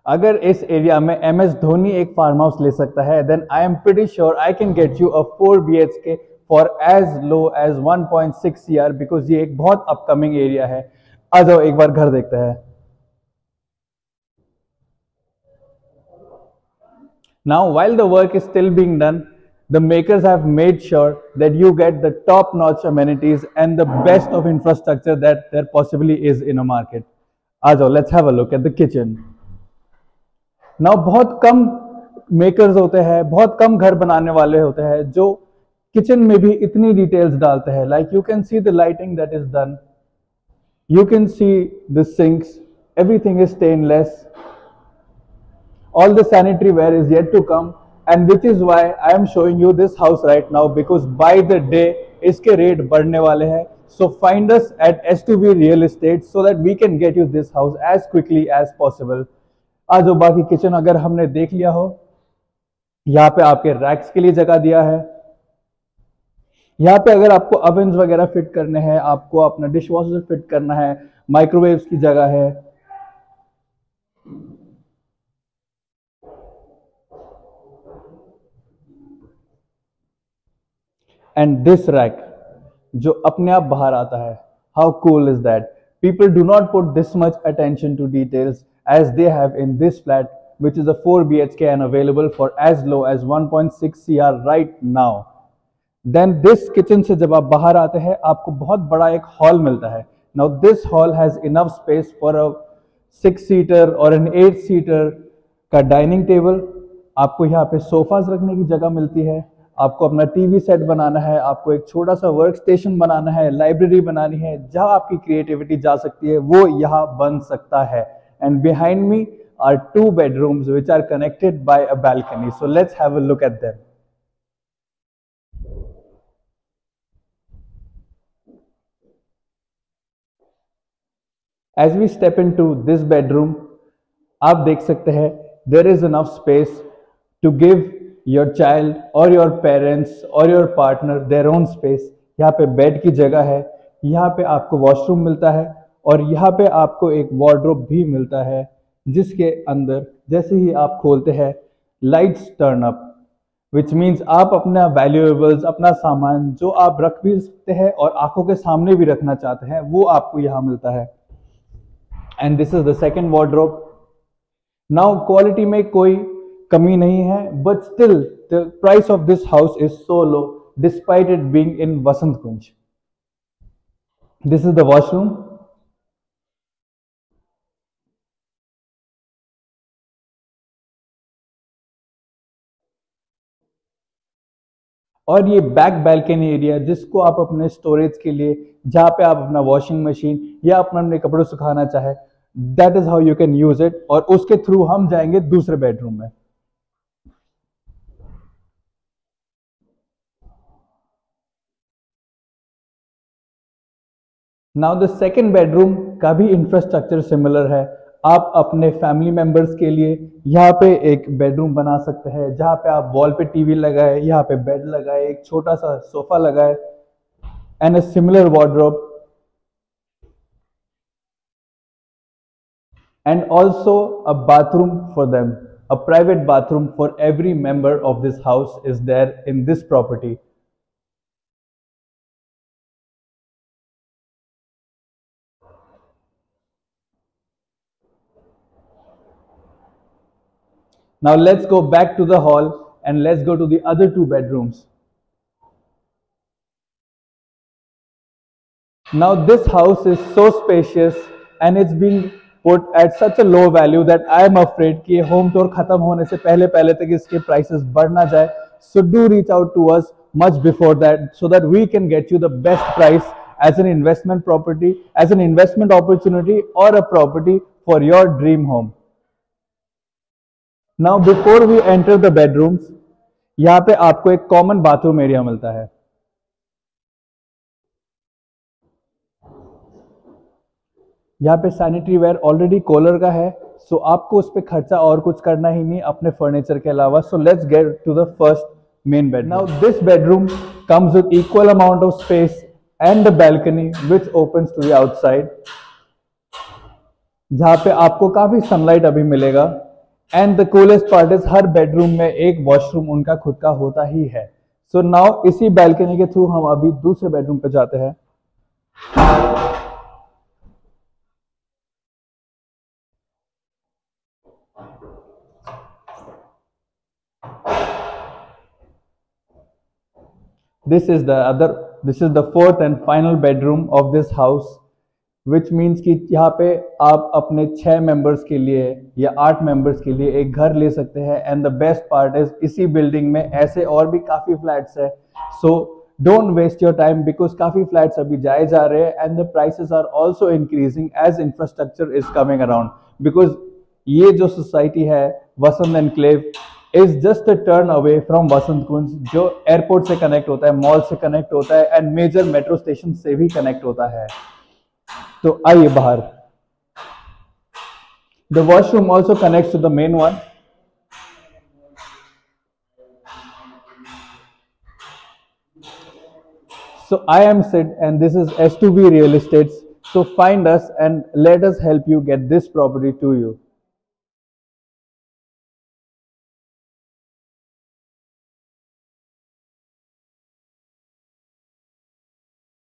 अगर इस एरिया में MS धोनी एक फार्म हाउस ले सकता है, then I am pretty sure I can get you a 4 BHK for as low as 1.6 CR, because ये एक बहुत अपकमिंग एरिया है। आ जाओ एक बार घर देखते हैं। Now, while the work is still being done, the makers have made sure that you get the top-notch amenities and the best of infrastructure that there possibly is in a market. आ जाओ, let's have a look at the kitchen. Now, बहुत कम makers होते हैं, बहुत कम घर बनाने वाले होते हैं जो किचन में भी इतनी डिटेल्स डालते हैं. Like you can see the lighting that is done. You can see the sinks. Everything is stainless. All the sanitary ware is yet to come, and which is why I am showing you this house right now, because by the day इसके rate बढ़ने वाले हैं. So find us at S2V Real Estate so that we can get you this house as quickly as possible. आज जो बाकी kitchen अगर हमने देख लिया हो, यहाँ पे आपके रैक्स के लिए जगह दिया है. यहाँ पे अगर आपको ओवन्स वगैरह फिट करने हैं, आपको अपना डिश वॉशर फिट करना है, माइक्रोवेव्स की जगह है. And this rack जो अपने आप बाहर आता है, how cool is that? People do not put this much attention to details as they have in this flat, which is a 4 BHK and available for as low as 1.6 CR right now. Then this kitchen से जब आप बाहर आते हैं, आपको बहुत बड़ा एक हॉल मिलता है. Now this hall has enough space for a 6-seater or an 8-seater का डाइनिंग टेबल. आपको यहाँ पे सोफाज रखने की जगह मिलती है. आपको अपना टीवी सेट बनाना है, आपको एक छोटा सा वर्क स्टेशन बनाना है, लाइब्रेरी बनानी है, जहां आपकी क्रिएटिविटी जा सकती है वो यहां बन सकता है. And behind me are 2 bedrooms which are connected by a balcony. So let's have a look at them. As we step into this bedroom, आप देख सकते हैं there is enough space to give your child or your parents or your partner their own space. यहाँ पे bed की जगह है, यहाँ पे आपको वॉशरूम मिलता है और यहाँ पे आपको एक वार्डरोब भी मिलता है, जिसके अंदर जैसे ही आप खोलते हैं lights turn up, which means आप अपना वैल्यूएबल्स, अपना सामान जो आप रख भी सकते हैं और आंखों के सामने भी रखना चाहते हैं वो आपको यहाँ मिलता है. And this is the second wardrobe. Now quality में कोई कमी नहीं है, but still the price of this house is so low despite it being in Vasant Kunj. This is the washroom. और ये बैक बैल्कनी एरिया जिसको आप अपने स्टोरेज के लिए, जहाँ पे आप अपना वॉशिंग मशीन या अपने कपड़े सुखाना चाहे, that is how you can use it. और उसके थ्रू हम जाएंगे दूसरे बेडरूम में. नाउ द सेकेंड बेडरूम का भी इंफ्रास्ट्रक्चर सिमिलर है. आप अपने फैमिली मेंबर्स के लिए यहाँ पे एक बेडरूम बना सकते हैं, जहाँ पे आप वॉल पे टीवी लगाए, यहाँ पे बेड लगाए, एक छोटा सा सोफा लगाए and a similar wardrobe. And also a bathroom for them, a private bathroom for every member of this house is there in this property. Now let's go back to the hall and let's go to the other 2 bedrooms. Now this house is so spacious and it's being put at such a low value that I am afraid कि home tour खत्म होने से पहले तक इसके prices बढ़ ना जाए. So do reach out to us much before that so that we can get you the best price as an investment property, as an investment opportunity or a property for your dream home. Now before we enter the bedrooms, यहाँ पे आपको एक common bathroom area मिलता है. यहाँ पे sanitary ware already collar का है, सो आपको उस पर खर्चा और कुछ करना ही नहीं अपने फर्नीचर के अलावा. So let's get to the first main bed. Now this bedroom comes with equal amount of space and the balcony which opens to the outside, जहाँ पे आपको काफी सनलाइट अभी मिलेगा. And the coolest part is हर bedroom में एक washroom उनका खुद का होता ही है. सो नाउ इसी बैल्कनी के थ्रू हम अभी दूसरे बेडरूम पे जाते हैं. This is the fourth and final bedroom of this house, which means कि यहाँ पे आप अपने 6 मेंबर्स के लिए या 8 मेंबर्स के लिए एक घर ले सकते हैं. And the best part is इसी बिल्डिंग में ऐसे और भी काफ़ी फ्लैट्स है. So don't waste your time because काफ़ी फ्लैट्स अभी जाए जा रहे हैं and the prices are also increasing as infrastructure is coming around. Because ये जो सोसाइटी है Vasant enclave is just a turn away from Vasant Kunj, जो एयरपोर्ट से कनेक्ट होता है, मॉल से कनेक्ट होता है एंड मेजर मेट्रो स्टेशन से भी कनेक्ट होता है. तो आइए बाहर. The washroom also connect to the main one. So I am Sid and this is S2V Real Estates. So find us and let us help you get this property to you.